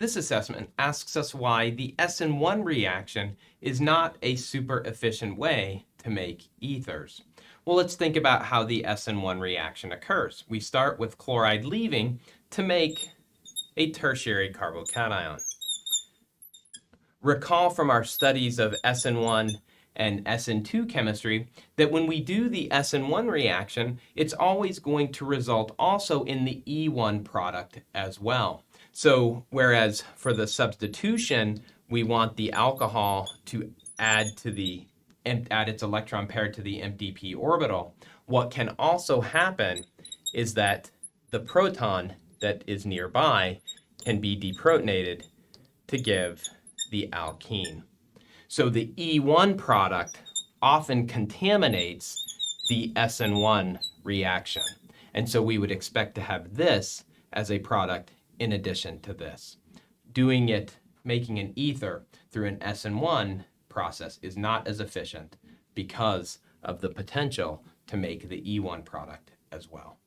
This assessment asks us why the SN1 reaction is not a super efficient way to make ethers. Well, let's think about how the SN1 reaction occurs. We start with chloride leaving to make a tertiary carbocation. Recall from our studies of SN1 and SN2 chemistry that when we do the SN1 reaction, it's always going to result also in the E1 product as well. So whereas for the substitution, we want the alcohol to add its electron pair to the empty p orbital, what can also happen is that the proton that is nearby can be deprotonated to give the alkene. So the E1 product often contaminates the SN1 reaction. And so we would expect to have this as a product in addition to this. Making an ether through an SN1 process is not as efficient because of the potential to make the E1 product as well.